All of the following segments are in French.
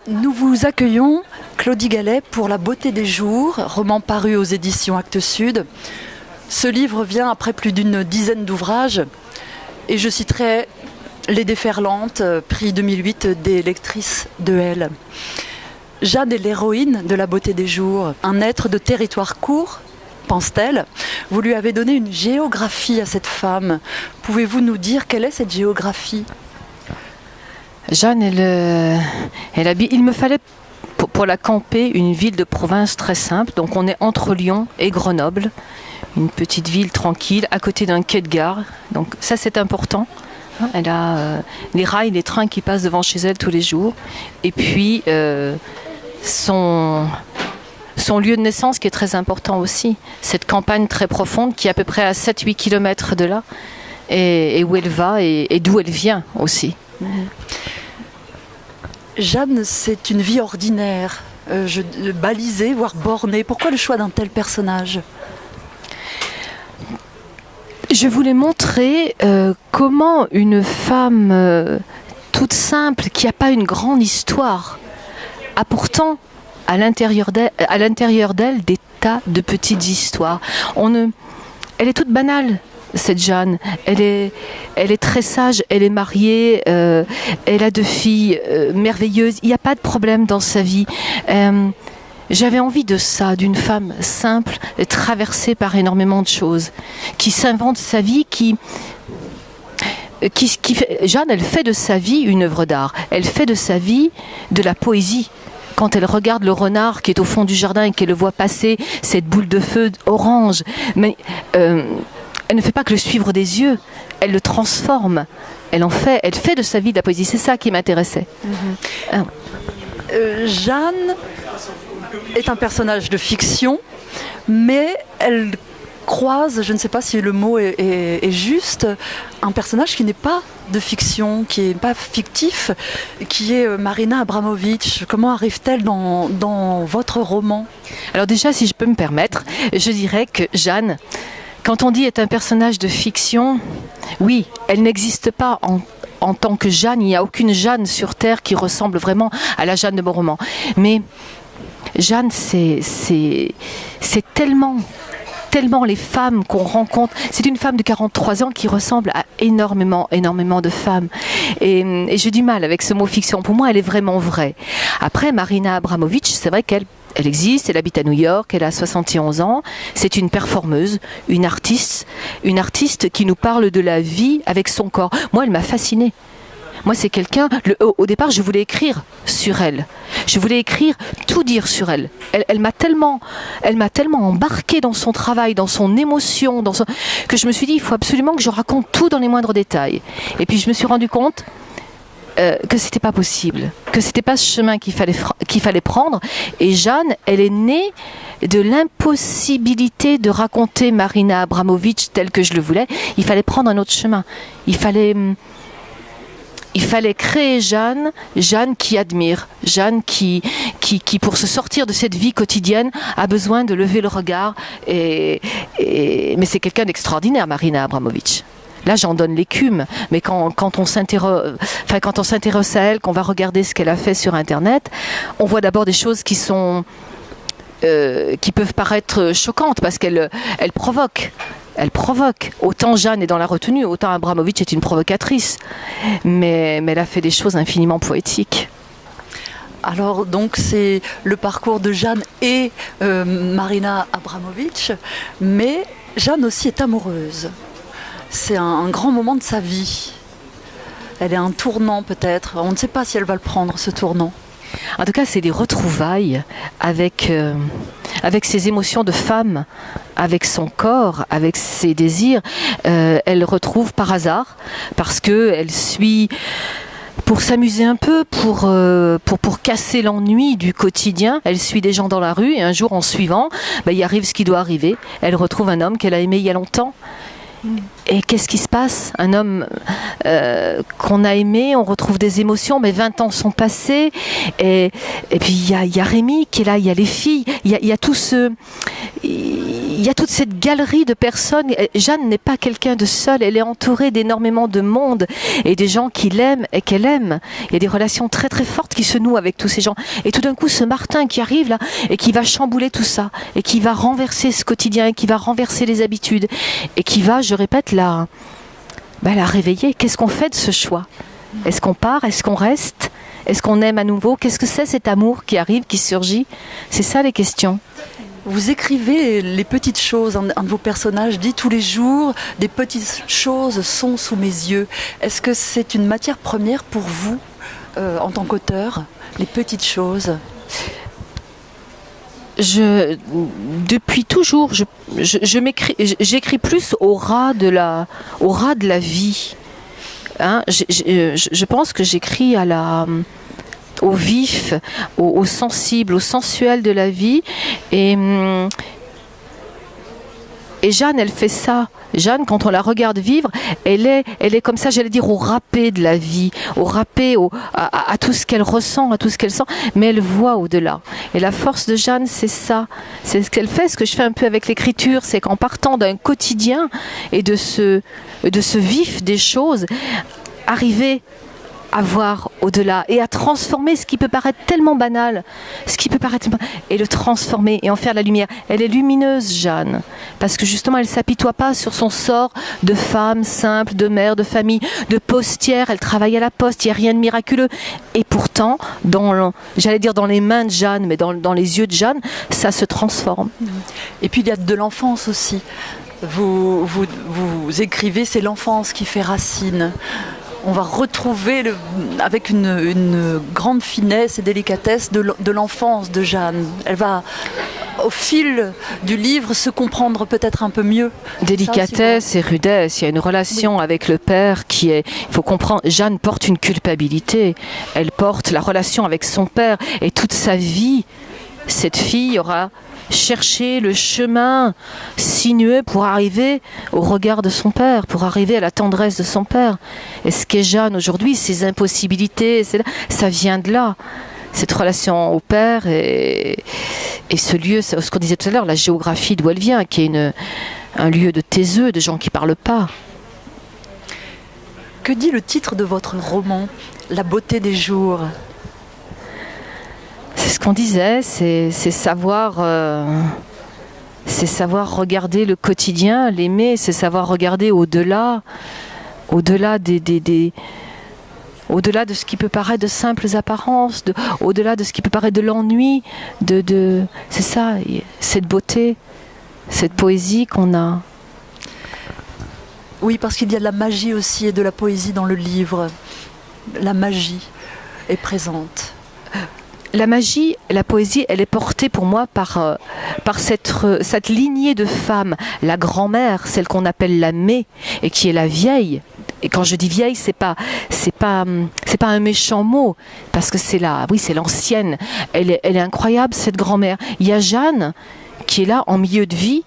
Nous vous accueillons, Claudie Gallet, pour La beauté des jours, roman paru aux éditions Actes Sud. Ce livre vient après plus d'une dizaine d'ouvrages et je citerai Les Déferlantes, prix 2008 des lectrices de Elle. Jeanne est l'héroïne de La beauté des jours, un être de territoire court, pense-t-elle. Vous lui avez donné une géographie à cette femme. Pouvez-vous nous dire quelle est cette géographie ? Jeanne, il me fallait pour la camper une ville de province très simple. Donc on est entre Lyon et Grenoble, une petite ville tranquille à côté d'un quai de gare. Donc ça c'est important. Elle a les rails, les trains qui passent devant chez elle tous les jours. Et puis son lieu de naissance qui est très important aussi. Cette campagne très profonde qui est à peu près à 7-8 km de là et où elle va et d'où elle vient aussi. Jeanne, c'est une vie ordinaire, balisée, voire bornée. Pourquoi le choix d'un tel personnage ? Je voulais montrer comment une femme toute simple, qui n'a pas une grande histoire, a pourtant à l'intérieur d'elle des tas de petites histoires. Elle est toute banale, cette Jeanne. Elle est très sage, elle est mariée, elle a 2 filles merveilleuses. Il n'y a pas de problème dans sa vie. J'avais envie de ça, d'une femme simple, traversée par énormément de choses, qui s'invente sa vie, Jeanne, elle fait de sa vie une œuvre d'art. Elle fait de sa vie de la poésie. Quand elle regarde le renard qui est au fond du jardin et qu'elle le voit passer, cette boule de feu orange, mais elle ne fait pas que le suivre des yeux, elle le transforme. Elle fait de sa vie de la poésie. C'est ça qui m'intéressait. Jeanne est un personnage de fiction, mais elle croise, je ne sais pas si le mot est juste, un personnage qui n'est pas de fiction, qui n'est pas fictif, qui est Marina Abramović. Comment arrive-t-elle dans votre roman ? Alors déjà, si je peux me permettre, je dirais que Jeanne, quand on dit est un personnage de fiction, oui, elle n'existe pas en tant que Jeanne. Il n'y a aucune Jeanne sur Terre qui ressemble vraiment à la Jeanne de mon roman. Mais Jeanne, c'est tellement les femmes qu'on rencontre. C'est une femme de 43 ans qui ressemble à énormément de femmes. Et j'ai du mal avec ce mot fiction. Pour moi, elle est vraiment vraie. Après, Marina Abramović, c'est vrai qu'elle existe, elle habite à New York, elle a 71 ans. C'est une performeuse, une artiste qui nous parle de la vie avec son corps. Moi, elle m'a fascinée. Moi, c'est quelqu'un... Au départ, je voulais écrire sur elle. Je voulais écrire, tout dire sur elle. Elle m'a tellement embarquée dans son travail, dans son émotion, que je me suis dit, il faut absolument que je raconte tout dans les moindres détails. Et puis, je me suis rendu compte que c'était pas possible, que c'était pas ce chemin qu'il fallait prendre. Et Jeanne, elle est née de l'impossibilité de raconter Marina Abramović telle que je le voulais. Il fallait prendre un autre chemin. Il fallait créer Jeanne qui admire, Jeanne qui pour se sortir de cette vie quotidienne a besoin de lever le regard. Mais c'est quelqu'un d'extraordinaire, Marina Abramović. Là, j'en donne l'écume, mais quand on s'intéresse à elle, qu'on va regarder ce qu'elle a fait sur Internet, on voit d'abord des choses qui peuvent paraître choquantes parce qu'elle provoque. Elle provoque. Autant Jeanne est dans la retenue, autant Abramović est une provocatrice. Mais elle a fait des choses infiniment poétiques. Alors, donc, c'est le parcours de Jeanne et Marina Abramović, mais Jeanne aussi est amoureuse. C'est un grand moment de sa vie. Elle est un tournant peut-être. On ne sait pas si elle va le prendre, ce tournant. En tout cas, c'est des retrouvailles avec ses émotions de femme, avec son corps, avec ses désirs. Elle retrouve par hasard, parce qu'elle suit, pour s'amuser un peu, pour casser l'ennui du quotidien, elle suit des gens dans la rue et un jour, en suivant, il arrive ce qui doit arriver. Elle retrouve un homme qu'elle a aimé il y a longtemps. Et qu'est-ce qui se passe ? Un homme qu'on a aimé, on retrouve des émotions, mais 20 ans sont passés. Et puis il y a Rémi qui est là, il y a les filles, il y a tout ce... il y a toute cette galerie de personnes. Jeanne n'est pas quelqu'un de seul, elle est entourée d'énormément de monde et des gens qui l'aiment et qu'elle aime. Il y a des relations très très fortes qui se nouent avec tous ces gens. Et tout d'un coup, ce Martin qui arrive là et qui va chambouler tout ça et qui va renverser ce quotidien et qui va renverser les habitudes et qui va, je répète, la réveiller. Qu'est-ce qu'on fait de ce choix? Est-ce qu'on part? Est-ce qu'on reste? Est-ce qu'on aime à nouveau? Qu'est-ce que c'est cet amour qui arrive, qui surgit? C'est ça les questions. Vous écrivez les petites choses. Un de vos personnages dit tous les jours, des petites choses sont sous mes yeux. Est-ce que c'est une matière première pour vous, en tant qu'auteur, les petites choses? Depuis toujours, j'écris plus au ras de la vie. Hein, je pense que j'écris au vif, au sensible, au sensuel de la vie. Et Jeanne, elle fait ça. Jeanne, quand on la regarde vivre, elle est comme ça, j'allais dire, au râpé de la vie, au râpé, à tout ce qu'elle ressent, à tout ce qu'elle sent, mais elle voit au-delà. Et la force de Jeanne, c'est ça. C'est ce qu'elle fait, ce que je fais un peu avec l'écriture, c'est qu'en partant d'un quotidien et de ce vif des choses, arriver à voir au-delà et à transformer ce qui peut paraître tellement banal, et le transformer et en faire la lumière. Elle est lumineuse, Jeanne, parce que justement elle ne s'apitoie pas sur son sort de femme simple, de mère, de famille, de postière. Elle travaille à la poste, il n'y a rien de miraculeux. Et pourtant, j'allais dire dans les mains de Jeanne, mais dans les yeux de Jeanne, ça se transforme. Et puis il y a de l'enfance aussi. Vous écrivez, c'est l'enfance qui fait racine. On va retrouver avec une grande finesse et délicatesse de l'enfance de Jeanne. Elle va, au fil du livre, se comprendre peut-être un peu mieux. Délicatesse et rudesse. Il y a une relation avec le père qui est... Il faut comprendre, Jeanne porte une culpabilité. Elle porte la relation avec son père. Et toute sa vie, cette fille aura cherché le chemin sinueux pour arriver au regard de son père, pour arriver à la tendresse de son père. Et ce qu'est Jeanne aujourd'hui, ses impossibilités, ça vient de là. Cette relation au père et ce lieu, ce qu'on disait tout à l'heure, la géographie d'où elle vient, qui est un lieu de taiseux, de gens qui ne parlent pas. Que dit le titre de votre roman, La beauté des jours ? C'est ce qu'on disait, c'est savoir regarder le quotidien, l'aimer, c'est savoir regarder au-delà au-delà au-delà de ce qui peut paraître de simples apparences, au-delà de ce qui peut paraître de l'ennui, c'est ça, cette beauté, cette poésie qu'on a. Oui, parce qu'il y a de la magie aussi et de la poésie dans le livre. La magie est présente. La magie, la poésie, elle est portée pour moi par cette lignée de femmes. La grand-mère, celle qu'on appelle la mée, et qui est la vieille. Et quand je dis vieille, c'est pas un méchant mot, parce que c'est l'ancienne. Elle est incroyable, cette grand-mère. Il y a Jeanne, qui est là en milieu de vie,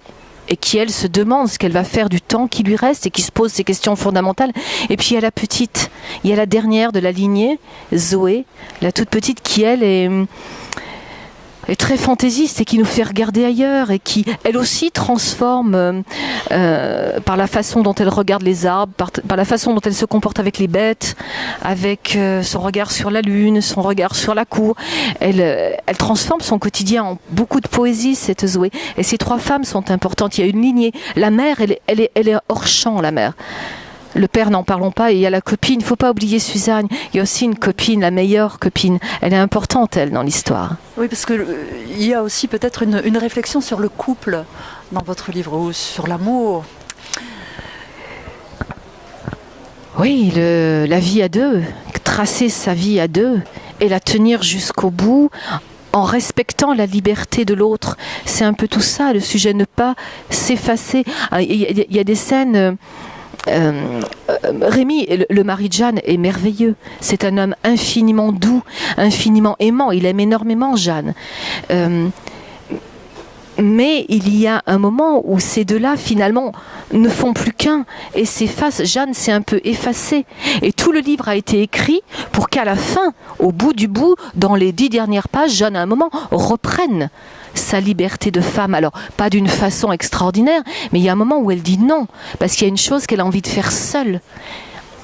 et qui, elle, se demande ce qu'elle va faire du temps qui lui reste et qui se pose ces questions fondamentales. Et puis il y a la petite, il y a la dernière de la lignée, Zoé, la toute petite, qui, elle, est très fantaisiste et qui nous fait regarder ailleurs et qui, elle aussi, transforme par la façon dont elle regarde les arbres, par la façon dont elle se comporte avec les bêtes, avec son regard sur la lune, son regard sur la cour. Elle transforme son quotidien en beaucoup de poésie, cette Zoé. Et ces trois femmes sont importantes. Il y a une lignée. La mère, elle est hors champ, la mère. Le père, n'en parlons pas, et il y a la copine, il ne faut pas oublier Suzanne. Il y a aussi une copine, la meilleure copine. Elle est importante, elle, dans l'histoire. Oui, parce qu'il y a aussi peut-être une réflexion sur le couple dans votre livre, ou sur l'amour. Oui, la vie à deux, tracer sa vie à deux et la tenir jusqu'au bout en respectant la liberté de l'autre. C'est un peu tout ça, le sujet, ne pas s'effacer. Il y a des scènes... Rémi, le mari de Jeanne, est merveilleux. C'est un homme infiniment doux, infiniment aimant. Il aime énormément Jeanne. Mais il y a un moment où ces deux-là, finalement, ne font plus qu'un et s'effacent. Jeanne s'est un peu effacée. Et tout le livre a été écrit pour qu'à la fin, au bout du bout, dans les 10 dernières pages, Jeanne, à un moment, reprenne sa liberté de femme. Alors, pas d'une façon extraordinaire, mais il y a un moment où elle dit non, parce qu'il y a une chose qu'elle a envie de faire seule.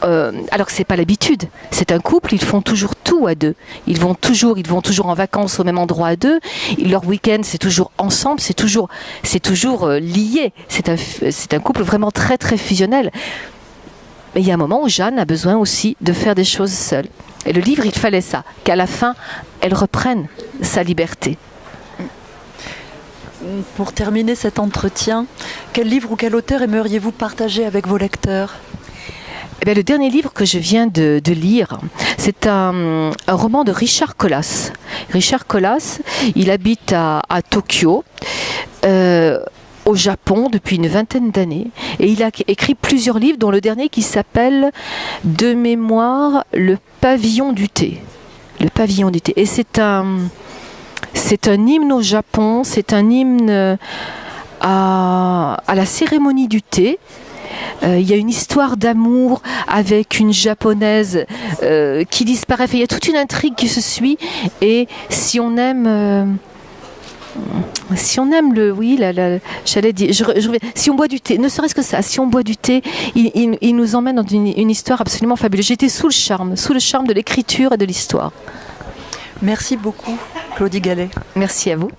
Alors que c'est pas l'habitude. C'est un couple, ils font toujours tout à deux. Ils vont toujours en vacances au même endroit à deux. Leur week-end, c'est toujours ensemble, c'est toujours lié. C'est un couple vraiment très très fusionnel. Mais il y a un moment où Jeanne a besoin aussi de faire des choses seule. Et le livre, il fallait ça, qu'à la fin, elle reprenne sa liberté. Pour terminer cet entretien, quel livre ou quel auteur aimeriez-vous partager avec vos lecteurs ? Eh bien, le dernier livre que je viens de lire, c'est un roman de Richard Colas. Richard Colas, il habite à Tokyo, au Japon, depuis une vingtaine d'années. Et il a écrit plusieurs livres, dont le dernier qui s'appelle de mémoire Le Pavillon du thé. Le Pavillon du thé. Et c'est un hymne au Japon, c'est un hymne à la cérémonie du thé. Il y a une histoire d'amour avec une japonaise qui disparaît. Il y a toute une intrigue qui se suit. Et si on aime j'allais dire, si on boit du thé, ne serait-ce que ça, si on boit du thé, il nous emmène dans une histoire absolument fabuleuse. J'étais sous le charme de l'écriture et de l'histoire. Merci beaucoup, Claudie Gallet. Merci à vous.